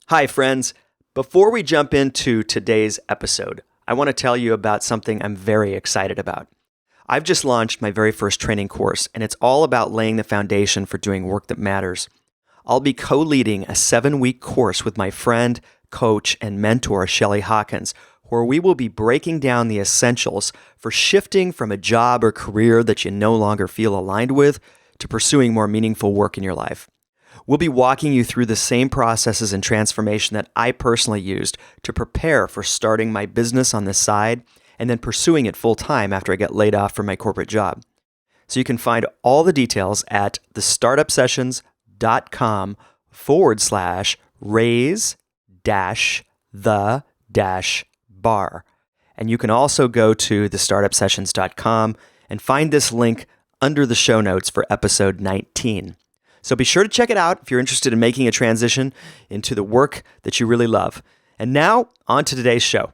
Hi, friends. Before we jump into today's episode, I want to tell you about something I'm very excited about. I've just launched my very first training course, and it's all about laying the foundation for doing work that matters. I'll be co-leading a 7-week course with my friend, coach, and mentor, Shelly Hawkins, where we will be breaking down the essentials for shifting from a job or career that you no longer feel aligned with to pursuing more meaningful work in your life. We'll be walking you through the same processes and transformation that I personally used to prepare for starting my business on the side and then pursuing it full time after I got laid off from my corporate job. So you can find all the details at thestartupsessions.com/raise-the-bar. And you can also go to thestartupsessions.com and find this link under the show notes for episode 19. So be sure to check it out if you're interested in making a transition into the work that you really love. And now, on to today's show.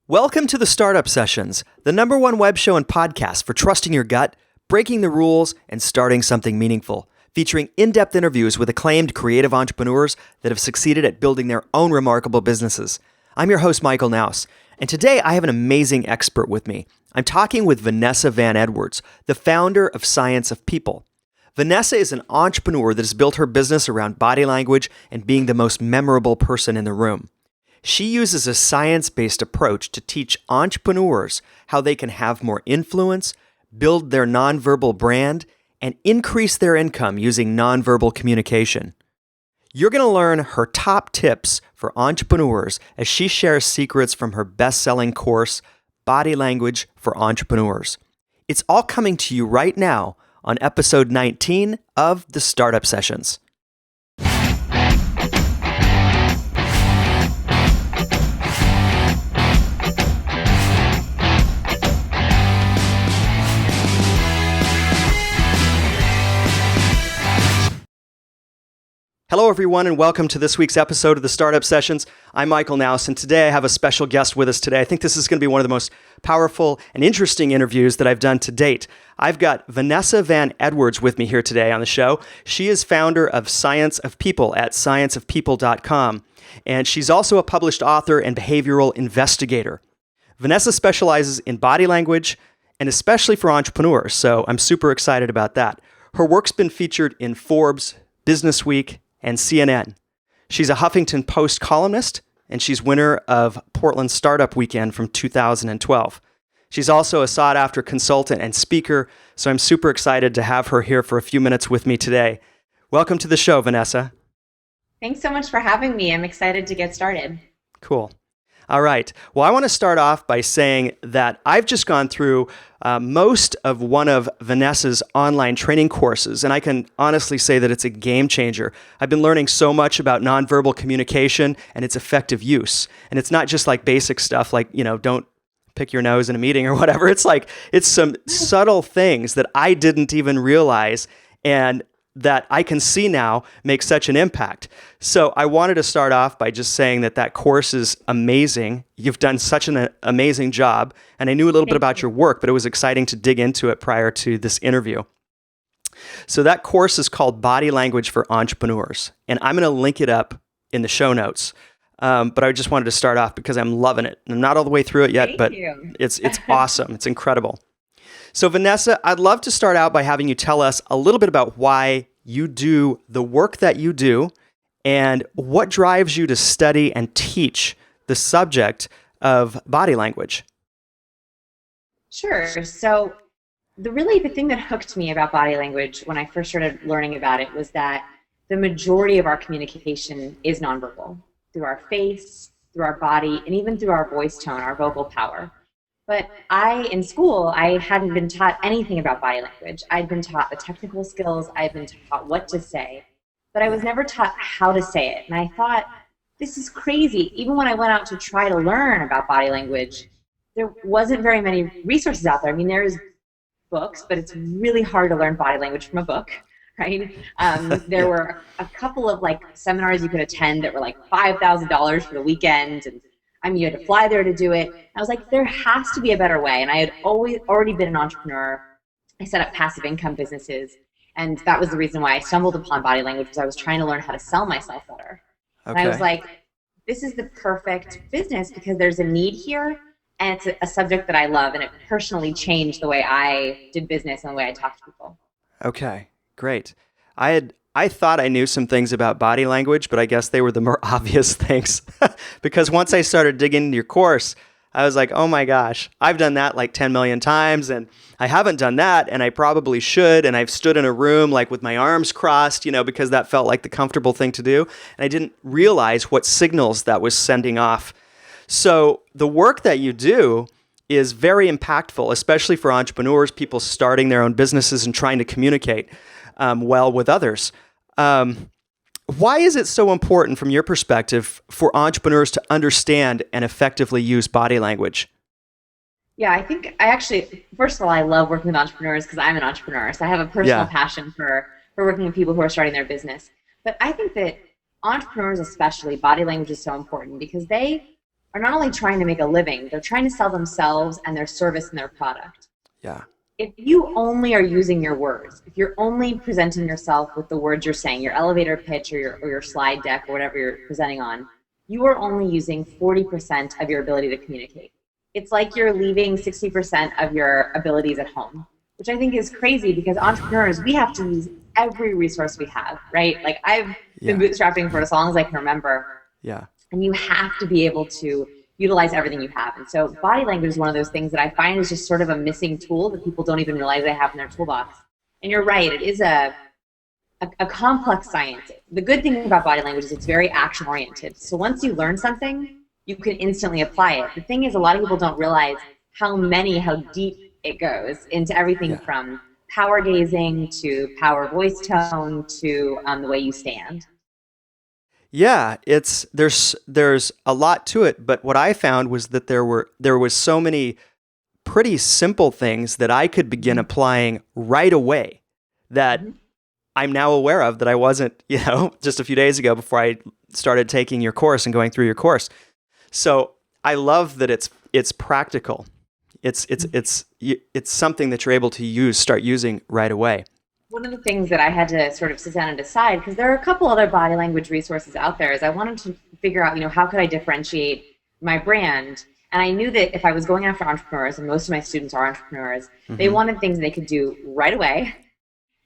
Welcome to the Startup Sessions, the #1 web show and podcast for trusting your gut, breaking the rules, and starting something meaningful, featuring in-depth interviews with acclaimed creative entrepreneurs that have succeeded at building their own remarkable businesses. I'm your host, Michael Knouse, and today I have an amazing expert with me. I'm talking with Vanessa Van Edwards, the founder of Science of People. Vanessa is an entrepreneur that has built her business around body language and being the most memorable person in the room. She uses a science-based approach to teach entrepreneurs how they can have more influence, build their nonverbal brand, and increase their income using nonverbal communication. You're going to learn her top tips for entrepreneurs as she shares secrets from her best-selling course, Body Language for Entrepreneurs. It's all coming to you right now on episode 19 of the Startup Sessions. Hello, everyone, and welcome to this week's episode of the Startup Sessions. I'm Michael Knouse, and today I have a special guest with us today. I think this is going to be one of the most powerful and interesting interviews that I've done to date. I've got Vanessa Van Edwards with me here today on the show. She is founder of Science of People at scienceofpeople.com, and she's also a published author and behavioral investigator. Vanessa specializes in body language, and especially for entrepreneurs, so I'm super excited about that. Her work's been featured in Forbes, Business Week, and CNN. She's a Huffington Post columnist, and she's winner of Portland Startup Weekend from 2012. She's also a sought-after consultant and speaker, so I'm super excited to have her here for a few minutes with me today. Welcome to the show, Vanessa. Thanks so much for having me. I'm excited to get started. Cool. All right. Well, I want to start off by saying that I've just gone through most of one of Vanessa's online training courses, and I can honestly say that it's a game changer. I've been learning so much about nonverbal communication and its effective use. And it's not just like basic stuff like, don't pick your nose in a meeting or whatever. It's some subtle things that I didn't even realize and that I can see now make such an impact. So I wanted to start off by just saying that course is amazing. You've done such an amazing job. And I knew a little bit about your work, but it was exciting to dig into it prior to this interview. So that course is called Body Language for Entrepreneurs. And I'm going to link it up in the show notes. But I just wanted to start off because I'm loving it. I'm not all the way through it yet, but it's awesome. It's incredible. So Vanessa, I'd love to start out by having you tell us a little bit about why you do the work that you do and what drives you to study and teach the subject of body language. Sure. So the thing that hooked me about body language when I first started learning about it was that the majority of our communication is nonverbal, through our face, through our body, and even through our voice tone, our vocal power. But in school, I hadn't been taught anything about body language. I'd been taught the technical skills, I'd been taught what to say, but I was never taught how to say it. And I thought, this is crazy. Even when I went out to try to learn about body language, there wasn't very many resources out there. I mean, there's books, but it's really hard to learn body language from a book, right? There were a couple of seminars you could attend that were $5,000 for the weekend, and you had to fly there to do it. I was like, there has to be a better way. And I had already been an entrepreneur. I set up passive income businesses. And that was the reason why I stumbled upon body language, because I was trying to learn how to sell myself better. And I was Okay. like, this is the perfect business because there's a need here and it's a subject that I love, and it personally changed the way I did business and the way I talked to people. Okay. Great. I thought I knew some things about body language, but I guess they were the more obvious things. Because once I started digging into your course, I was like, oh my gosh, I've done that like 10 million times, and I haven't done that, and I probably should. And I've stood in a room like with my arms crossed, because that felt like the comfortable thing to do. And I didn't realize what signals that was sending off. So the work that you do is very impactful, especially for entrepreneurs, people starting their own businesses and trying to communicate well with others. Why is it so important from your perspective for entrepreneurs to understand and effectively use body language? Yeah, I think I actually, first of all, I love working with entrepreneurs because I'm an entrepreneur. So I have a personal Yeah. passion for working with people who are starting their business. But I think that entrepreneurs, especially, body language is so important because they are not only trying to make a living, they're trying to sell themselves and their service and their product. Yeah. If you only are using your words, if you're only presenting yourself with the words you're saying, your elevator pitch or your slide deck or whatever you're presenting on, you are only using 40% of your ability to communicate. It's like you're leaving 60% of your abilities at home, which I think is crazy because entrepreneurs, we have to use every resource we have, right? Like I've been Yeah. bootstrapping for as long as I can remember, Yeah. and you have to be able to utilize everything you have. And so body language is one of those things that I find is just sort of a missing tool that people don't even realize they have in their toolbox. And you're right, it is a complex science. The good thing about body language is it's very action oriented. So once you learn something, you can instantly apply it. The thing is, a lot of people don't realize how deep it goes into everything Yeah. from power gazing to power voice tone to the way you stand. Yeah, there's a lot to it, but what I found was that there was so many pretty simple things that I could begin applying right away that Mm-hmm. I'm now aware of that I wasn't, just a few days ago before I started taking your course and going through your course. So I love that it's practical. It's something that you're able to start using right away. One of the things that I had to sort of sit down and decide, because there are a couple other body language resources out there, is I wanted to figure out, how could I differentiate my brand? And I knew that if I was going after entrepreneurs, and most of my students are entrepreneurs, they wanted things they could do right away,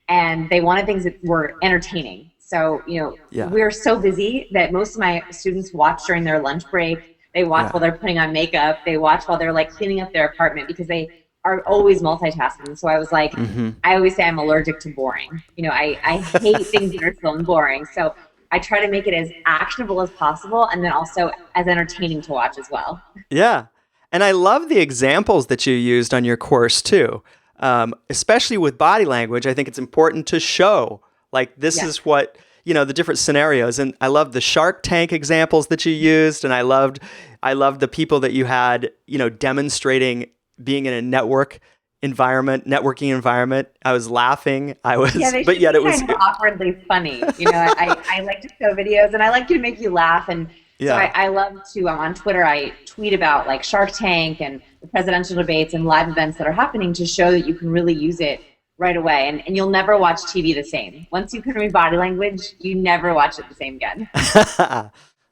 and they wanted things that were entertaining. So, Yeah. we're so busy that most of my students watch during their lunch break. They watch Yeah. while they're putting on makeup. They watch while they're like cleaning up their apartment because they are always multitasking. So I was like, I always say I'm allergic to boring. I hate things that are slow and boring. So I try to make it as actionable as possible and then also as entertaining to watch as well. Yeah. And I love the examples that you used on your course too. Especially with body language, I think it's important to show like this Yeah. is what, the different scenarios. And I love the Shark Tank examples that you used. And I loved the people that you had, demonstrating being in a networking environment. I was laughing. They but should yet be it was, kind of awkwardly funny. I like to show videos and I like to make you laugh. And so yeah. I love to, on Twitter, I tweet about like Shark Tank and the presidential debates and live events that are happening to show that you can really use it right away. And you'll never watch TV the same. Once you can read body language, you never watch it the same again.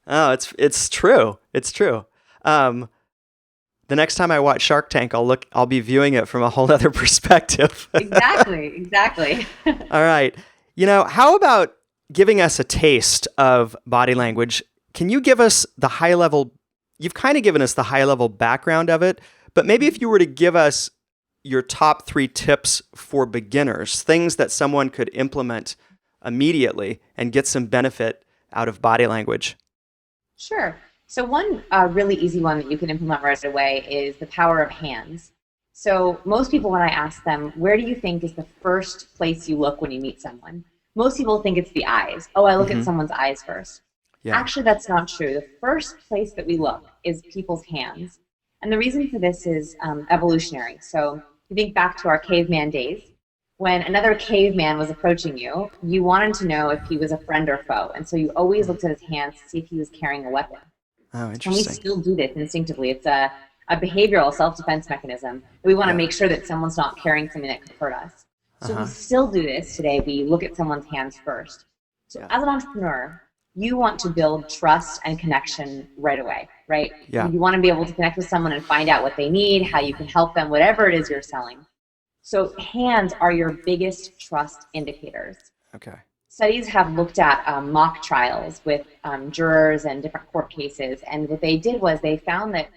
Oh, it's true. It's true. The next time I watch Shark Tank, I'll be viewing it from a whole other perspective. Exactly. All right. How about giving us a taste of body language? Can you give us the high level? You've kind of given us the high level background of it, but maybe if you were to give us your top 3 tips for beginners, things that someone could implement immediately and get some benefit out of body language. Sure. So one really easy one that you can implement right away is the power of hands. So most people, when I ask them, where do you think is the first place you look when you meet someone? Most people think it's the eyes. Oh, I look at someone's eyes first. Yeah. Actually, that's not true. The first place that we look is people's hands. And the reason for this is evolutionary. So if you think back to our caveman days, when another caveman was approaching you, you wanted to know if he was a friend or foe. And so you always looked at his hands to see if he was carrying a weapon. Oh, And we interesting. still do this instinctively. It's a behavioral self-defense mechanism. We want to make sure that someone's not carrying something that could hurt us. So we still do this today. We look at someone's hands first. So as an entrepreneur, you want to build trust and connection right away, right? Yeah. You want to be able to connect with someone and find out what they need, how you can help them, whatever it is you're selling. So hands are your biggest trust indicators. Okay. Studies have looked at mock trials with jurors and different court cases, and what they did was they found that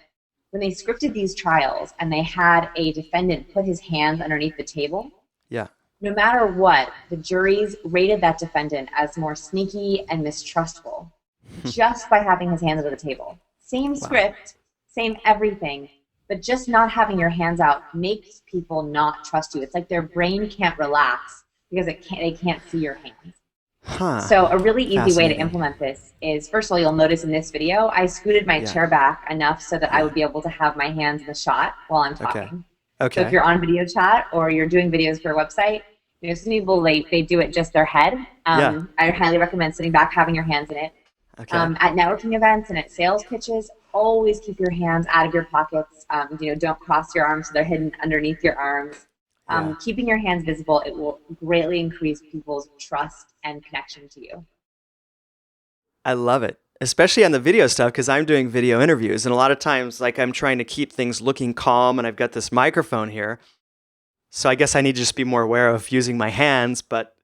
when they scripted these trials and they had a defendant put his hands underneath the table, Yeah. no matter what, the juries rated that defendant as more sneaky and mistrustful just by having his hands under the table. Same script, same everything, but just not having your hands out makes people not trust you. It's like their brain can't relax because they can't see your hands. Huh. So a really easy way to implement this is, first of all, you'll notice in this video, I scooted my chair back enough so that I would be able to have my hands in the shot while I'm talking. Okay. So if you're on video chat or you're doing videos for a website, some people, they do it just their head. I highly recommend sitting back, having your hands in it. Okay. At networking events and at sales pitches, always keep your hands out of your pockets. Don't cross your arms so they're hidden underneath your arms. Keeping your hands visible, it will greatly increase people's trust and connection to you. I love it, especially on the video stuff, because I'm doing video interviews, and a lot of times, like, I'm trying to keep things looking calm, and I've got this microphone here. So I guess I need to just be more aware of using my hands, but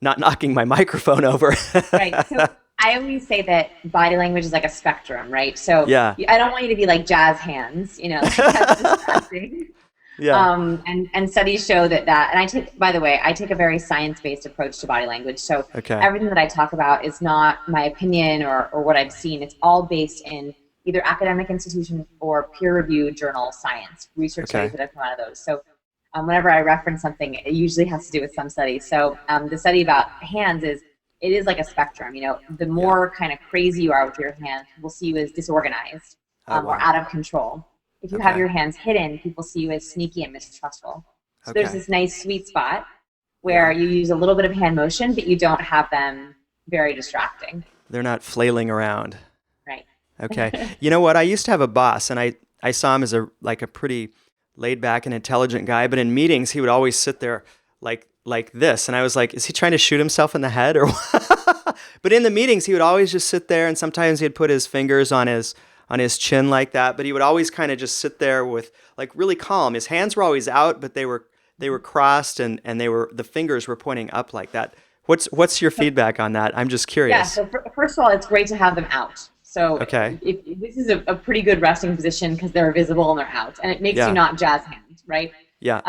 not knocking my microphone over. Right. So I always say that body language is like a spectrum, right? So I don't want you to be like jazz hands, that's distracting. And studies show that, and I take a very science-based approach to body language. So everything that I talk about is not my opinion or what I've seen. It's all based in either academic institution or peer-reviewed journal science, research studies that have come out of those. So whenever I reference something, it usually has to do with some study. So the study about hands it is like a spectrum. The more kind of crazy you are with your hands, people see you as disorganized or out of control. If you have your hands hidden, people see you as sneaky and mistrustful. So there's this nice sweet spot where you use a little bit of hand motion, but you don't have them very distracting. They're not flailing around. Right. Okay. You know what? I used to have a boss, and I saw him as a pretty laid back and intelligent guy, but in meetings he would always sit there like this, and I was like, is he trying to shoot himself in the head or what? But in the meetings he would always just sit there, and sometimes he'd put his fingers on his chin like that, but he would always kind of just sit there with like really calm. His hands were always out, but they were crossed, and the fingers were pointing up like that. What's your feedback on that? I'm just curious. Yeah, so first of all, it's great to have them out. So if this is a pretty good resting position because they're visible and they're out, and it makes you not jazz hands, right? Yeah.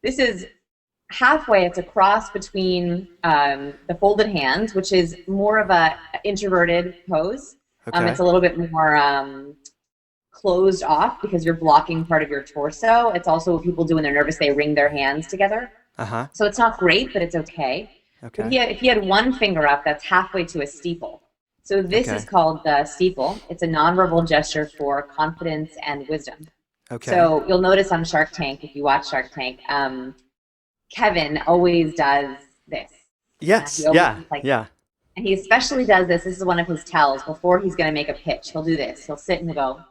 This is halfway. It's a cross between the folded hands, which is more of a introverted pose. It's a little bit more closed off because you're blocking part of your torso. It's also what people do when they're nervous; they wring their hands together. So it's not great, but it's okay. But if you had one finger up, that's halfway to a steeple. So this is called the steeple. It's a nonverbal gesture for confidence and wisdom. So you'll notice on Shark Tank, if you watch Shark Tank, Kevin always does this. Yes. And he especially does this. This is one of his tells before he's going to make a pitch. He'll do this. He'll sit and he'll go.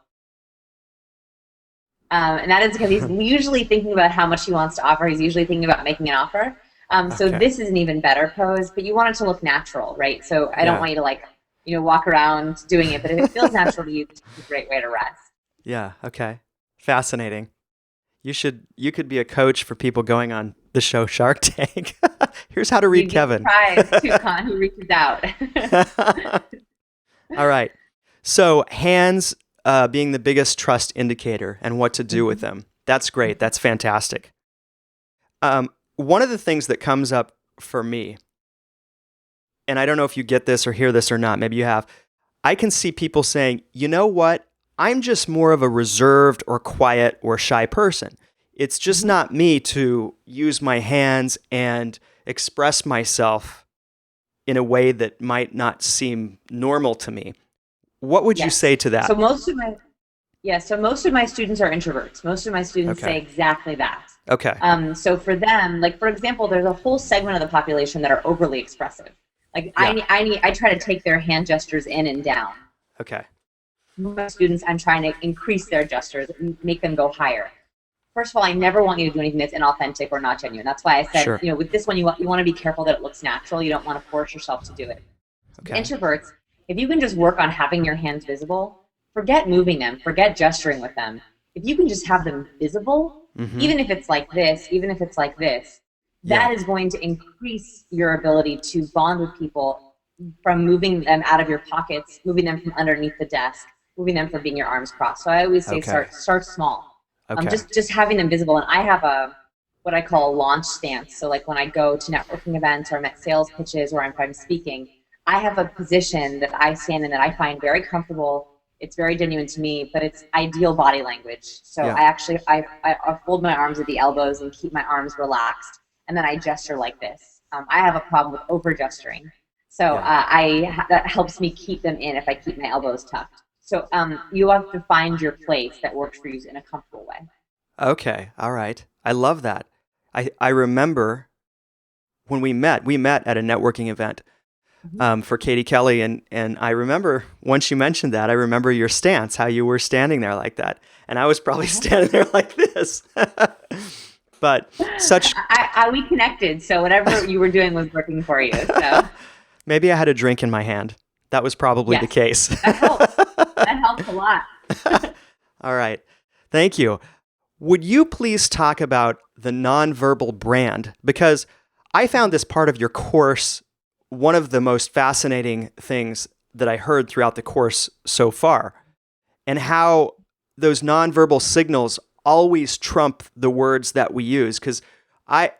And that is because he's usually thinking about how much he wants to offer. He's usually thinking about making an offer. So this is an even better pose, but you want it to look natural, right? So I don't want you to walk around doing it, but if it feels natural to you, it's a great way to rest. Yeah. Okay. Fascinating. You could be a coach for people going on the show Shark Tank. Here's how to read Kevin. Surprised too, Con. He reaches out. All right. So hands being the biggest trust indicator and what to do with them. That's great. That's fantastic. One of the things that comes up for me, and I don't know if you get this or hear this or not, maybe you have, I can see people saying, you know what? I'm just more of a reserved or quiet or shy person. It's just not me to use my hands and express myself in a way that might not seem normal to me. What would you say to that? So most of my students are introverts. Most of my students say exactly that. Okay. So for them, like for example, there's a whole segment of the population that are overly expressive. Like I try to take their hand gestures in and down. Okay. My students, I'm trying to increase their gestures and make them go higher. first of all, I never want you to do anything that's inauthentic or not genuine. That's why I said, Sure. with this one, you want to be careful that it looks natural. You don't want to force yourself to do it. Okay. Introverts, if you can just work on having your hands visible, forget moving them, forget gesturing with them. If you can just have them visible, even if it's like this, that is going to increase your ability to bond with people from moving them out of your pockets, moving them from underneath the desk, moving them from being your arms crossed. So I always say start small. Okay. Just having them visible. And I have what I call a launch stance. So like when I go to networking events or I'm at sales pitches or if I'm speaking, I have a position that I stand in that I find very comfortable. It's very genuine to me, but it's ideal body language. So I fold my arms at the elbows and keep my arms relaxed. And then I gesture like this. I have a problem with over gesturing. So that helps me keep them in if I keep my elbows tucked. So you have to find your place that works for you in a comfortable way. Okay. All right. I love that. I remember when we met at a networking event for Katie Kelly. And I remember once you mentioned that, I remember your stance, how you were standing there like that. And I was probably standing there like this. But we connected. So whatever you were doing was working for you. So maybe I had a drink in my hand. That was probably the case. That helps. That helps a lot. All right. Thank you. Would you please talk about the nonverbal brand? Because I found this part of your course one of the most fascinating things that I heard throughout the course so far, and how those nonverbal signals always trump the words that we use. Because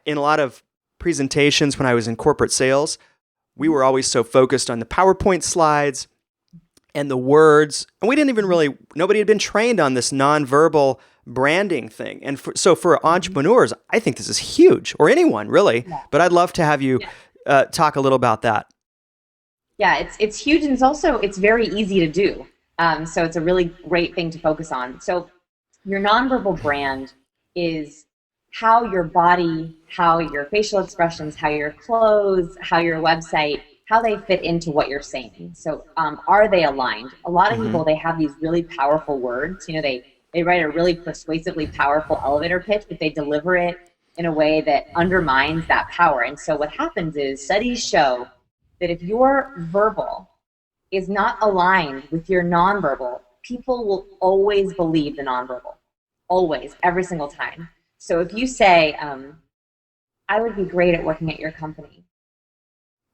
in a lot of presentations when I was in corporate sales, we were always so focused on the PowerPoint slides and the words, and we didn't even nobody had been trained on this nonverbal branding thing. And so for entrepreneurs, I think this is huge, or anyone really, but I'd love to have you talk a little about that. Yeah, it's huge, and it's very easy to do. So it's a really great thing to focus on. So your nonverbal brand is how your body, how your facial expressions, how your clothes, how your website, how they fit into what you're saying. So are they aligned? A lot of people, they have these really powerful words. They write a really persuasively powerful elevator pitch, but they deliver it in a way that undermines that power. And so what happens is studies show that if your verbal is not aligned with your nonverbal, people will always believe the nonverbal. Always, every single time. So if you say, I would be great at working at your company,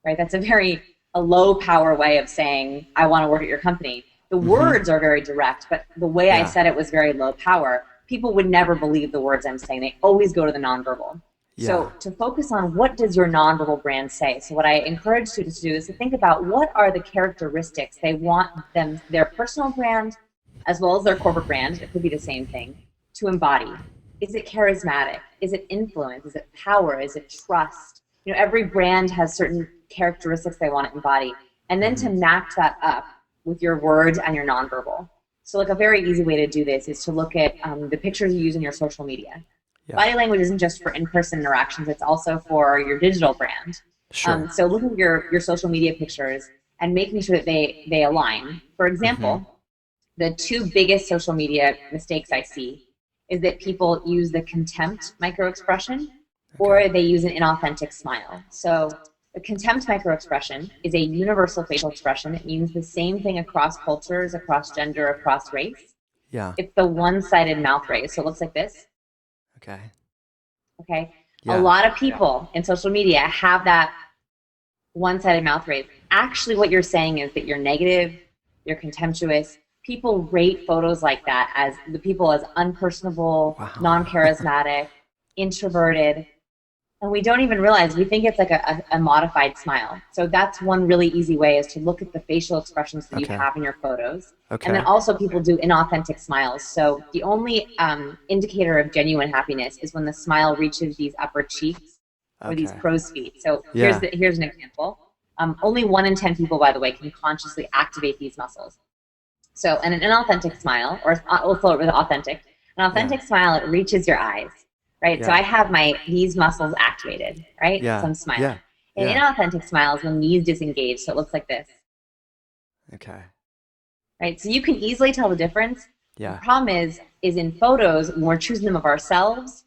right? That's a low power way of saying, I want to work at your company. The words are very direct, but the way I said it was very low power. People would never believe the words I'm saying. They always go to the nonverbal. Yeah. So to focus on what does your nonverbal brand say? So what I encourage students to do is to think about what are the characteristics they want their personal brand, as well as their corporate brand, it could be the same thing, to embody. Is it charismatic? Is it influence? Is it power? Is it trust? Every brand has certain characteristics they want to embody. And then to match that up with your words and your nonverbal. So like a very easy way to do this is to look at the pictures you use in your social media. Yeah. Body language isn't just for in-person interactions, it's also for your digital brand. Sure. So look at your social media pictures and making sure that they align. For example, the two biggest social media mistakes I see is that people use the contempt microexpression or they use an inauthentic smile. So the contempt microexpression is a universal facial expression. It means the same thing across cultures, across gender, across race. Yeah. It's the one-sided mouth raise. So it looks like this. Okay. Yeah. A lot of people in social media have that one-sided mouth raise. Actually, what you're saying is that you're negative, you're contemptuous. People rate photos like that as the people as unpersonable, non-charismatic, introverted. And we don't even realize, we think it's like a modified smile. So that's one really easy way is to look at the facial expressions that you have in your photos. And then also people do inauthentic smiles. So the only indicator of genuine happiness is when the smile reaches these upper cheeks or these crow's feet. So here's an example. Only 1 in 10 people, by the way, can consciously activate these muscles. So an inauthentic smile, or we'll fill it with authentic. An authentic smile, it reaches your eyes. Right, so I have these muscles activated, right? So I'm smiling. An inauthentic smile is when these disengage, so it looks like this. Okay. Right, so you can easily tell the difference The Yeah. problem is in photos, when we're choosing them of ourselves,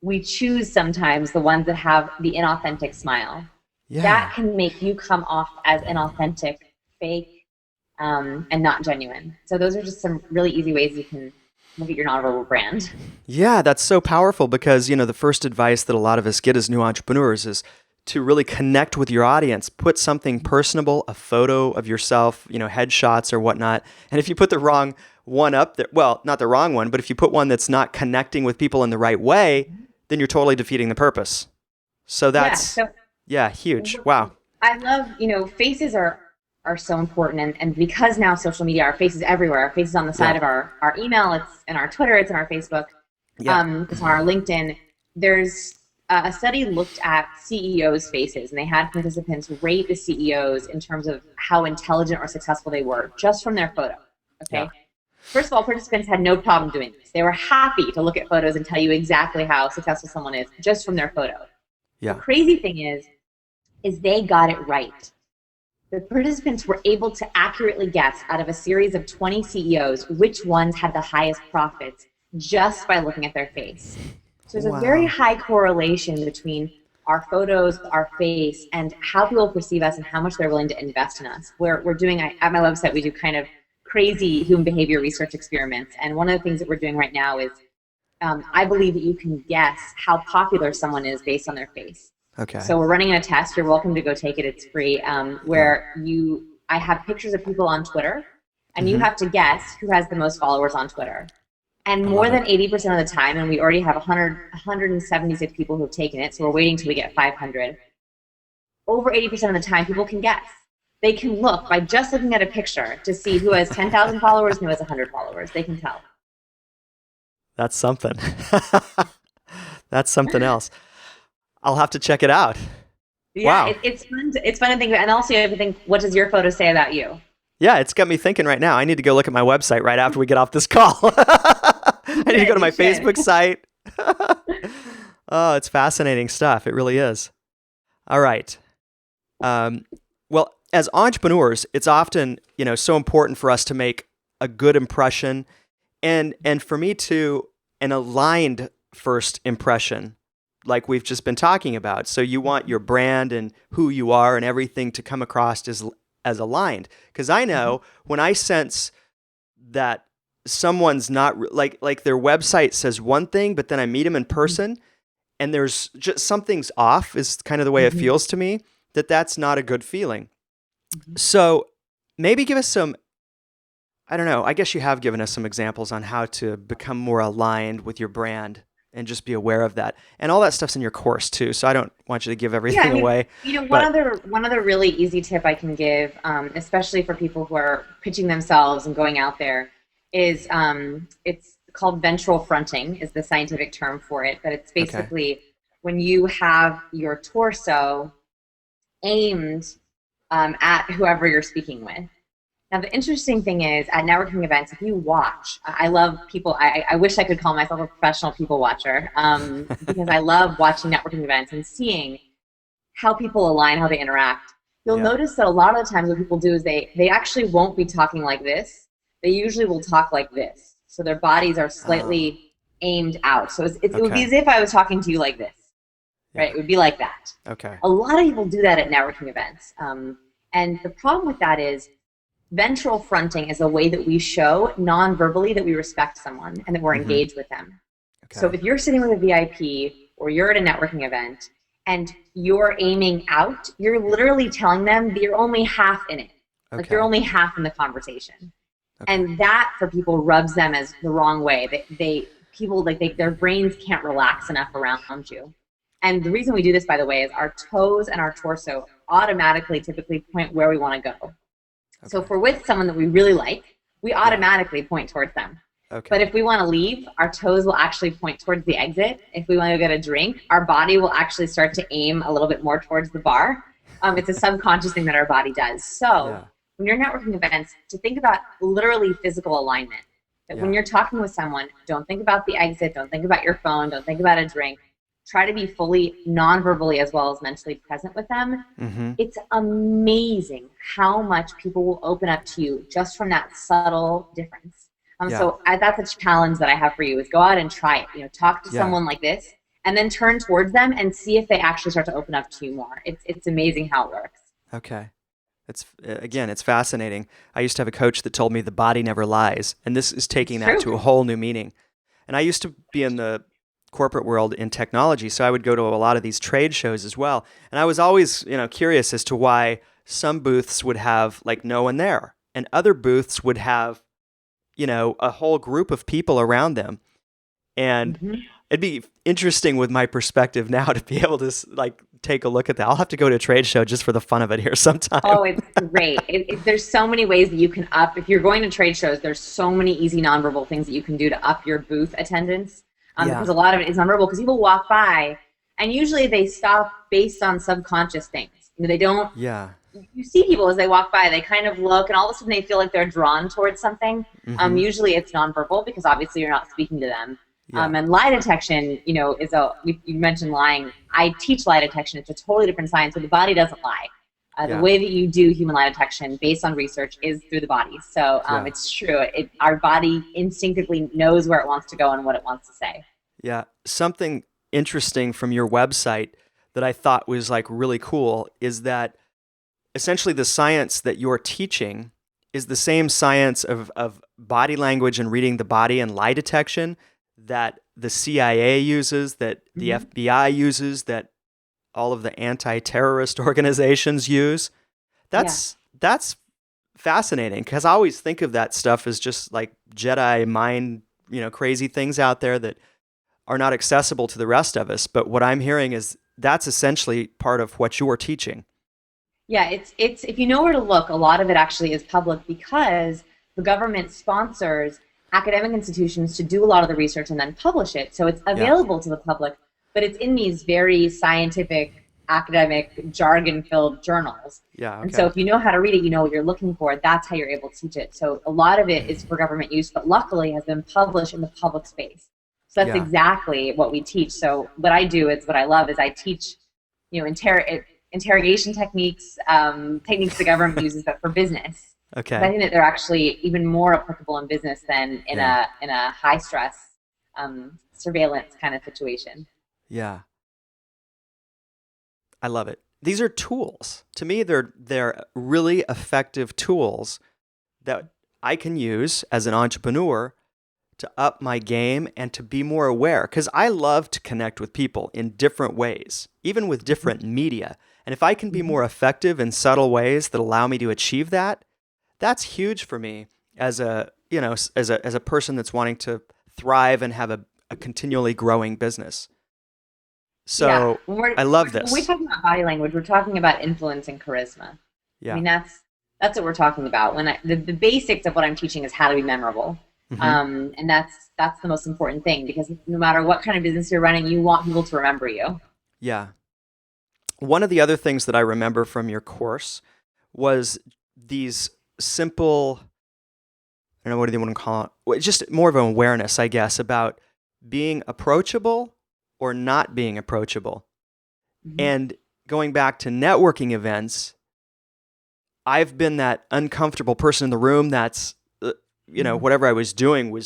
we choose sometimes the ones that have the inauthentic smile. That Yeah. can make you come off as inauthentic, fake, and not genuine. So those are just some really easy ways you can look at your nonverbal brand. Yeah, that's so powerful because, the first advice that a lot of us get as new entrepreneurs is to really connect with your audience. Put something personable, a photo of yourself, headshots or whatnot. And if you put the wrong one up there, well, not the wrong one, but if you put one that's not connecting with people in the right way, then you're totally defeating the purpose. So Yeah. that's, So yeah, huge. Wow. I love, faces are so important, and because now social media, our faces everywhere. Our faces on the side Yeah. of our email, it's in our Twitter, it's in our Facebook, Yeah. it's on our LinkedIn. There's a study looked at CEOs' faces, and they had participants rate the CEOs in terms of how intelligent or successful they were just from their photo. Okay. Yeah. First of all, participants had no problem doing this. They were happy to look at photos and tell you exactly how successful someone is just from their photo. The Yeah. crazy thing is they got it right. The participants were able to accurately guess out of a series of 20 CEOs which ones had the highest profits just by looking at their face. So there's a very Wow. high correlation between our photos, our face, and how people perceive us and how much they're willing to invest in us. We're doing, at my website, we do kind of crazy human behavior research experiments. And one of the things that we're doing right now is I believe that you can guess how popular someone is based on their face. Okay. So we're running a test. You're welcome to go take it. It's free. Where I have pictures of people on Twitter, and you have to guess who has the most followers on Twitter. And more than 80% of the time, and we already have 176 people who have taken it, so we're waiting till we get 500. Over 80% of the time, people can guess. They can look by just looking at a picture to see who has 10,000 followers and who has 100 followers. They can tell. That's something. That's something else. I'll have to check it out. Yeah, Wow. it's fun. It's fun to think, and also you have to think, what does your photo say about you? Yeah, it's got me thinking right now. I need to go look at my website right after we get off this call. I need to go to my Facebook site. Oh, it's fascinating stuff. It really is. All right. Well, as entrepreneurs, it's often, so important for us to make a good impression and for me too, an aligned first impression like we've just been talking about. So you want your brand and who you are and everything to come across as aligned. Because I know when I sense that someone's not like their website says one thing, but then I meet them in person and there's just something's off is kind of the way it feels to me, that's not a good feeling. So maybe give us some, I don't know, I guess you have given us some examples on how to become more aligned with your brand and just be aware of that. And all that stuff's in your course too. So I don't want you to give everything away. One other really easy tip I can give, especially for people who are pitching themselves and going out there, is it's called ventral fronting is the scientific term for it. But it's basically when you have your torso aimed at whoever you're speaking with. Now, the interesting thing is, at networking events, if you watch, I love people, I wish I could call myself a professional people watcher, because I love watching networking events and seeing how people align, how they interact. You'll notice that a lot of the times what people do is they actually won't be talking like this. They usually will talk like this. So their bodies are slightly aimed out. So it would be as if I was talking to you like this, right? It would be like that. Okay. A lot of people do that at networking events. And the problem with that is, ventral fronting is a way that we show non-verbally that we respect someone and that we're engaged with them. Okay. So if you're sitting with a VIP or you're at a networking event and you're aiming out, you're literally telling them that you're only half in it. Like you're only half in the conversation. And that for people rubs them as the wrong way. Their brains can't relax enough around you. And the reason we do this, by the way, is our toes and our torso automatically typically point where we want to go. So if we're with someone that we really like, we automatically point towards them. But if we want to leave, our toes will actually point towards the exit. If we want to get a drink, our body will actually start to aim a little bit more towards the bar. It's a subconscious thing that our body does. So when you're networking events, to think about literally physical alignment. That when you're talking with someone, don't think about the exit, don't think about your phone, don't think about a drink. Try to be fully non-verbally as well as mentally present with them. It's amazing how much people will open up to you just from that subtle difference. Yeah. That's a challenge that I have for you is go out and try it. Talk to Yeah. someone like this and then turn towards them and see if they actually start to open up to you more. It's amazing how it works. Okay. It's fascinating. I used to have a coach that told me the body never lies, and this is It's taking that true. to a whole new meaning. And I used to be in the corporate world in technology, so I would go to a lot of these trade shows as well. And I was always, curious as to why some booths would have like no one there, and other booths would have, a whole group of people around them. And Hmm. it'd be interesting with my perspective now to be able to like take a look at that. I'll have to go to a trade show just for the fun of it here sometime. Oh, it's great. There's so many ways that you can up. If you're going to trade shows, there's so many easy nonverbal things that you can do to up your booth attendance. Yeah. Because a lot of it is nonverbal. Because people walk by, and usually they stop based on subconscious things. They don't. Yeah. You see people as they walk by, they kind of look, and all of a sudden they feel like they're drawn towards something. Mm-hmm. Usually it's nonverbal because obviously you're not speaking to them. Yeah. And lie detection, you mentioned lying. I teach lie detection. It's a totally different science, so the body doesn't lie. The way that you do human lie detection, based on research, is through the body. So it's true. Our body instinctively knows where it wants to go and what it wants to say. Yeah. Something interesting from your website that I thought was like really cool is that essentially the science that you're teaching is the same science of body language and reading the body and lie detection that the CIA uses, that the FBI uses, that all of the anti-terrorist organizations use. That's fascinating because I always think of that stuff as just like Jedi mind, crazy things out there that are not accessible to the rest of us. But what I'm hearing is that's essentially part of what you're teaching. Yeah, it's if you know where to look, a lot of it actually is public because the government sponsors academic institutions to do a lot of the research and then publish it. So it's available to the public, but it's in these very scientific, academic, jargon-filled journals. Yeah. Okay. And so if you know how to read it, you know what you're looking for, that's how you're able to teach it. So a lot of it is for government use, but luckily has been published in the public space. So that's exactly what we teach. So what I do is what I love is I teach, interrogation techniques, techniques the government uses, but for business. Okay. I think that they're actually even more applicable in business than in a high stress surveillance kind of situation. Yeah. I love it. These are tools. To me, they're really effective tools that I can use as an entrepreneur to up my game and to be more aware. Because I love to connect with people in different ways, even with different media. And if I can be more effective in subtle ways that allow me to achieve that, that's huge for me as a person that's wanting to thrive and have a continually growing business. So I love this. When we're talking about body language, we're talking about influence and charisma. Yeah. I mean, that's what we're talking about. The basics of what I'm teaching is how to be memorable. Mm-hmm. And that's the most important thing because no matter what kind of business you're running, you want people to remember you. Yeah. One of the other things that I remember from your course was these simple, I don't know, what do you want to call it? Well, just more of an awareness, I guess, about being approachable or not being approachable. Mm-hmm. And going back to networking events, I've been that uncomfortable person in the room that's, whatever I was doing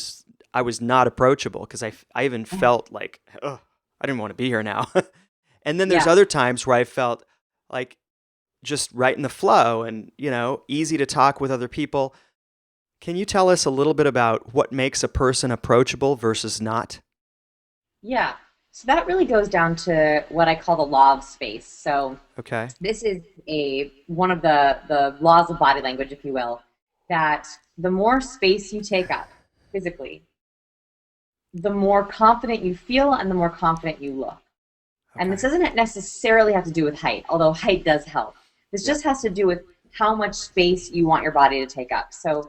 I was not approachable because I even felt like, I didn't want to be here now. And then there's other times where I felt like just right in the flow and, easy to talk with other people. Can you tell us a little bit about what makes a person approachable versus not? Yeah. So that really goes down to what I call the law of space. So this is one of the laws of body language, if you will, that the more space you take up physically, the more confident you feel and the more confident you look. And this doesn't necessarily have to do with height, although height does help. This just has to do with how much space you want your body to take up. So,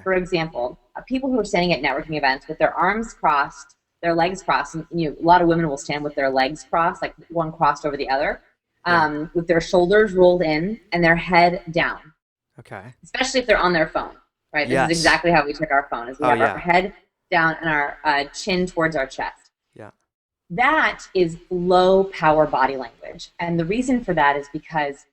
for example, people who are standing at networking events with their arms crossed, their legs crossed, and a lot of women will stand with their legs crossed, like one crossed over the other, with their shoulders rolled in and their head down. Okay. Especially if they're on their phone, right? This is exactly how we check our phone, is we have our head down and our chin towards our chest. That is low power body language. And the reason for that is because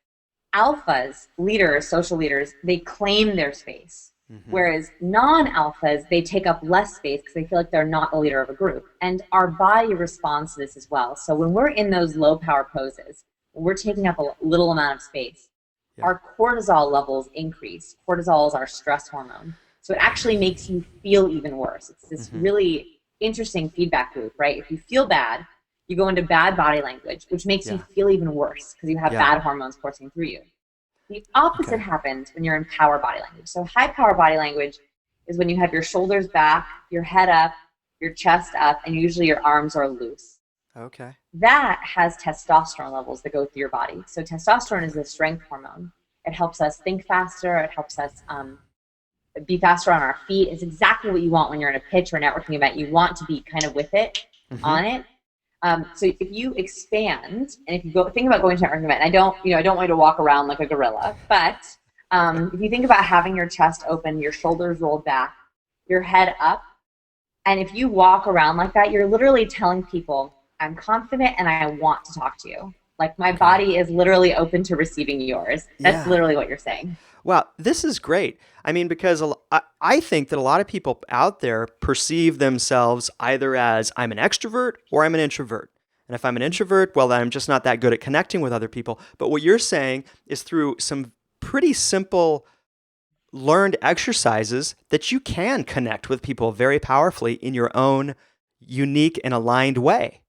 alphas, leaders, social leaders, they claim their space. Whereas non-alphas, they take up less space because they feel like they're not the leader of a group. And our body responds to this as well. So when we're in those low power poses, when we're taking up a little amount of space, our cortisol levels increase. Cortisol is our stress hormone. So it actually makes you feel even worse. It's this really interesting feedback loop, right? If you feel bad, you go into bad body language, which makes you feel even worse because you have bad hormones coursing through you. The opposite happens when you're in power body language. So high power body language is when you have your shoulders back, your head up, your chest up, and usually your arms are loose. Okay. That has testosterone levels that go through your body. So testosterone is a strength hormone. It helps us think faster. It helps us be faster on our feet. It's exactly what you want when you're in a pitch or a networking event. You want to be kind of with it, on it. So if you expand, and if you think about going to an networking event, I don't want you to walk around like a gorilla, but if you think about having your chest open, your shoulders rolled back, your head up, and if you walk around like that, you're literally telling people, I'm confident and I want to talk to you. Like my body is literally open to receiving yours. That's literally what you're saying. Wow, this is great. I mean, because I think that a lot of people out there perceive themselves either as I'm an extrovert or I'm an introvert. And if I'm an introvert, well, then I'm just not that good at connecting with other people. But what you're saying is through some pretty simple learned exercises that you can connect with people very powerfully in your own unique and aligned way.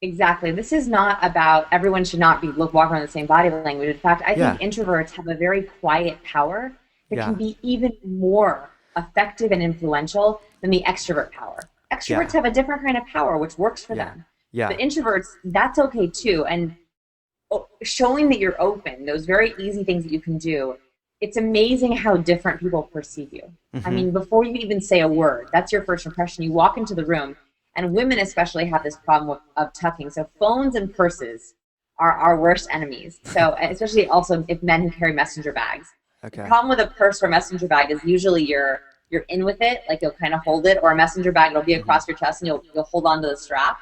Exactly. This is not about everyone should not be walking around the same body language. In fact, I think introverts have a very quiet power that can be even more effective and influential than the extrovert power. Extroverts have a different kind of power, which works for them. Yeah. But introverts, that's okay too. And showing that you're open, those very easy things that you can do, it's amazing how different people perceive you. I mean, before you even say a word, that's your first impression. You walk into the room. And women especially have this problem of tucking. So phones and purses are our worst enemies. So especially also if men who carry messenger bags. Okay. The problem with a purse or messenger bag is usually you're in with it, like you'll kind of hold it, or a messenger bag, it'll be across your chest and you'll hold on to the strap.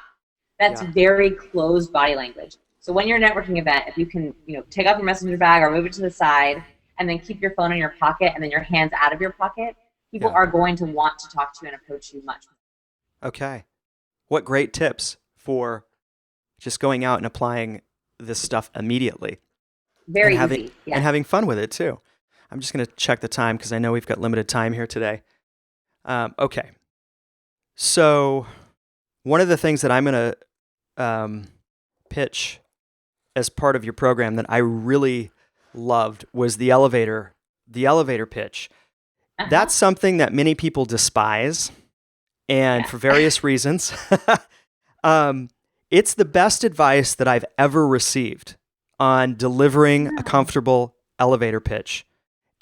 That's very closed body language. So when you're at a networking event, if you can, take off your messenger bag or move it to the side and then keep your phone in your pocket and then your hands out of your pocket, people are going to want to talk to you and approach you much more. Okay. What great tips for just going out and applying this stuff immediately. Very easy. And having fun with it too. I'm just going to check the time because I know we've got limited time here today. Okay. So one of the things that I'm going to pitch as part of your program that I really loved was the elevator pitch. That's something that many people despise. And for various reasons, it's the best advice that I've ever received on delivering a comfortable elevator pitch.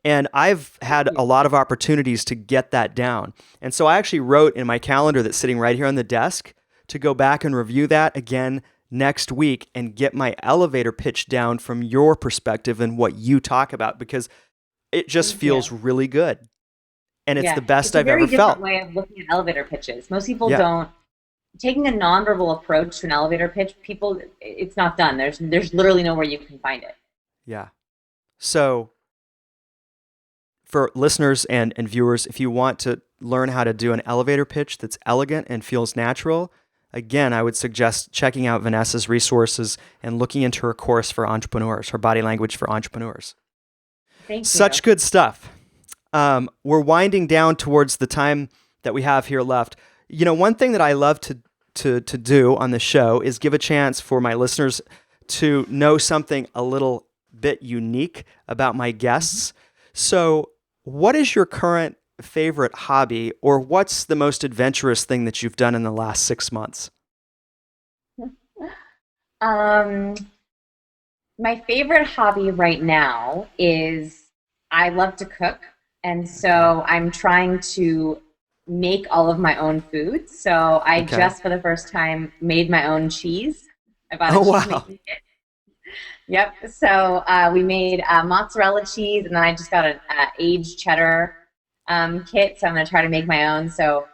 And I've had a lot of opportunities to get that down. And so I actually wrote in my calendar that's sitting right here on the desk to go back and review that again next week and get my elevator pitch down from your perspective and what you talk about, because it just feels really good. And it's the best I've ever felt. It's a very different way of looking at elevator pitches. Most people don't. Taking a nonverbal approach to an elevator pitch, it's not done. There's literally nowhere you can find it. Yeah. So for listeners and viewers, if you want to learn how to do an elevator pitch that's elegant and feels natural, again, I would suggest checking out Vanessa's resources and looking into her course for entrepreneurs, her body language for entrepreneurs. Thank you. Such good stuff. We're winding down towards the time that we have here left. One thing that I love to do on the show is give a chance for my listeners to know something a little bit unique about my guests. So what is your current favorite hobby, or what's the most adventurous thing that you've done in the last 6 months? My favorite hobby right now is I love to cook. And so I'm trying to make all of my own food. So I just, for the first time, made my own cheese. I bought a cheese making kit. Yep. So we made mozzarella cheese, and then I just got an aged cheddar kit. So I'm going to try to make my own. So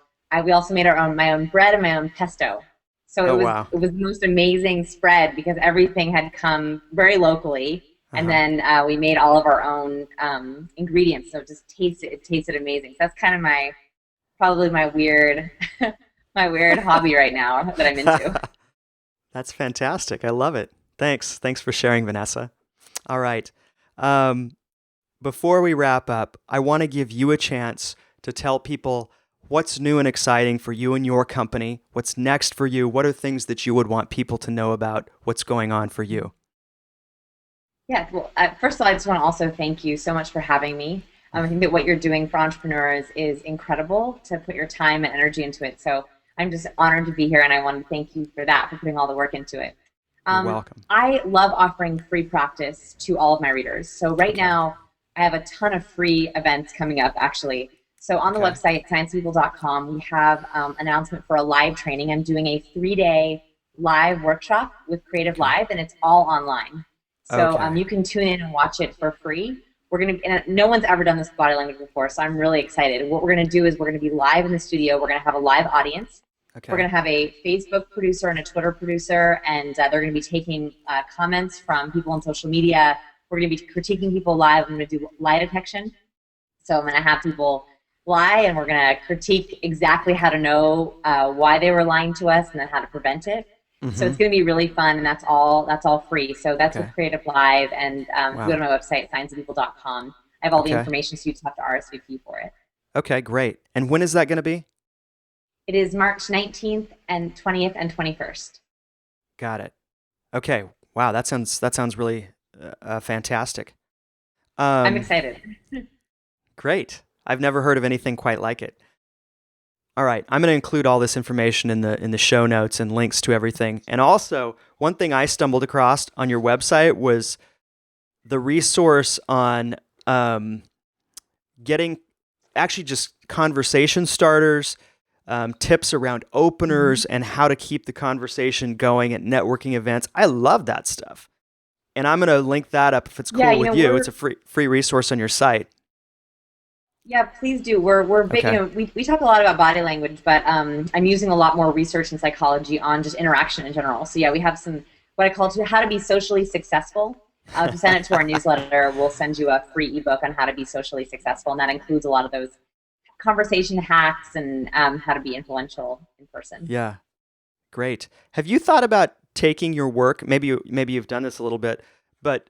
we also made my own bread and my own pesto. So it was the most amazing spread because everything had come very locally. And then we made all of our own ingredients, so it tasted amazing. So that's kind of probably my weird my weird hobby right now that I'm into. That's fantastic. I love it. Thanks for sharing, Vanessa. All right. Before we wrap up, I want to give you a chance to tell people what's new and exciting for you and your company, what's next for you, what are things that you would want people to know about what's going on for you? Yeah, well, first of all, I just want to also thank you so much for having me. I think that what you're doing for entrepreneurs is incredible, to put your time and energy into it. So I'm just honored to be here, and I want to thank you for that, for putting all the work into it. You're welcome. I love offering free practice to all of my readers. So right now, I have a ton of free events coming up, actually. So on the website, sciencepeople.com, we have an announcement for a live training. I'm doing a 3-day live workshop with Creative Live, and it's all online. So you can tune in and watch it for free. No one's ever done this with body language before, so I'm really excited. What we're going to do is we're going to be live in the studio. We're going to have a live audience. We're going to have a Facebook producer and a Twitter producer, and they're going to be taking comments from people on social media. We're going to be critiquing people live. I'm going to do lie detection. So I'm going to have people lie, and we're going to critique exactly how to know why they were lying to us and then how to prevent it. Mm-hmm. So it's going to be really fun, and that's all free. So that's with Creative Live, and if you go to my website, sciencepeople.com, I have all the information, so you just have to RSVP for it. Okay, great. And when is that going to be? It is March 19th and 20th and 21st. Got it. Okay. Wow, that sounds really fantastic. I'm excited. Great. I've never heard of anything quite like it. All right, I'm going to include all this information in the show notes and links to everything. And also, one thing I stumbled across on your website was the resource on getting actually just conversation starters, tips around openers, and how to keep the conversation going at networking events. I love that stuff. And I'm going to link that up if it's cool with you. It's a free resource on your site. Yeah, please do. We're big. We talk a lot about body language, but I'm using a lot more research and psychology on just interaction in general. So yeah, we have some what I call how to be socially successful. If you send it to our newsletter, we'll send you a free ebook on how to be socially successful, and that includes a lot of those conversation hacks and how to be influential in person. Yeah, great. Have you thought about taking your work? Maybe you've done this a little bit, but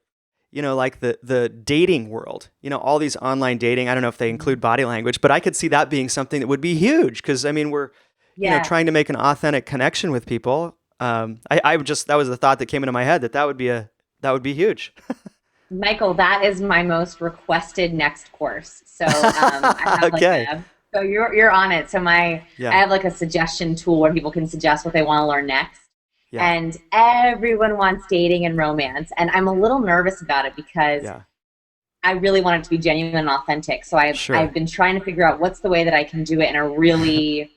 like the dating world, all these online dating, I don't know if they include body language, but I could see that being something that would be huge because, we're, trying to make an authentic connection with people. That was the thought that came into my head that would be huge. Michael, that is my most requested next course. So I have so you're on it. So I have like a suggestion tool where people can suggest what they want to learn next. Yeah. And everyone wants dating and romance. And I'm a little nervous about it because I really want it to be genuine and authentic. So I've been trying to figure out what's the way that I can do it in a really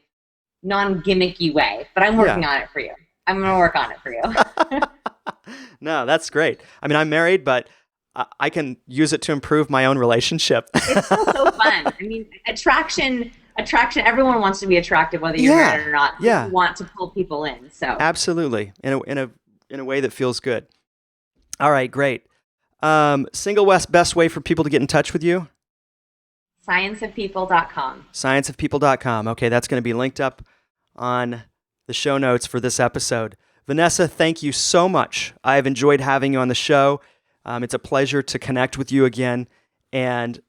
non-gimmicky way. But I'm working on it for you. I'm going to work on it for you. No, that's great. I'm married, but I can use it to improve my own relationship. It's so fun. Attraction, everyone wants to be attractive, whether you're married or not. You want to pull people in. So absolutely, in a way that feels good. All right, great. Single best way for people to get in touch with you? Scienceofpeople.com. Scienceofpeople.com. Okay, that's going to be linked up on the show notes for this episode. Vanessa, thank you so much. I've enjoyed having you on the show. It's a pleasure to connect with you again, and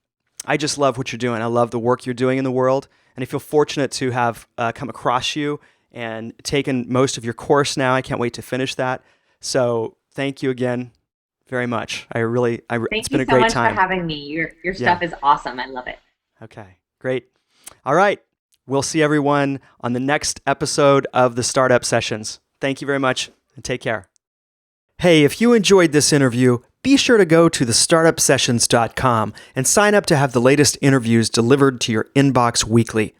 I just love what you're doing. I love the work you're doing in the world, and I feel fortunate to have come across you and taken most of your course now. I can't wait to finish that. So thank you again very much. It's been a great time. Thank you so much for having me. Your stuff is awesome. I love it. Okay, great. All right. We'll see everyone on the next episode of the Startup Sessions. Thank you very much, and take care. Hey, if you enjoyed this interview, be sure to go to thestartupsessions.com and sign up to have the latest interviews delivered to your inbox weekly.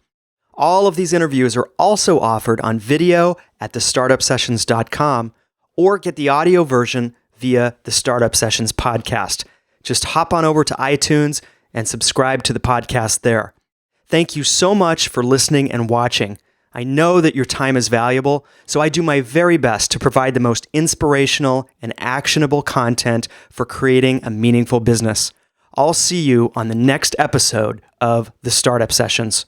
All of these interviews are also offered on video at thestartupsessions.com or get the audio version via the Startup Sessions podcast. Just hop on over to iTunes and subscribe to the podcast there. Thank you so much for listening and watching. I know that your time is valuable, so I do my very best to provide the most inspirational and actionable content for creating a meaningful business. I'll see you on the next episode of the Startup Sessions.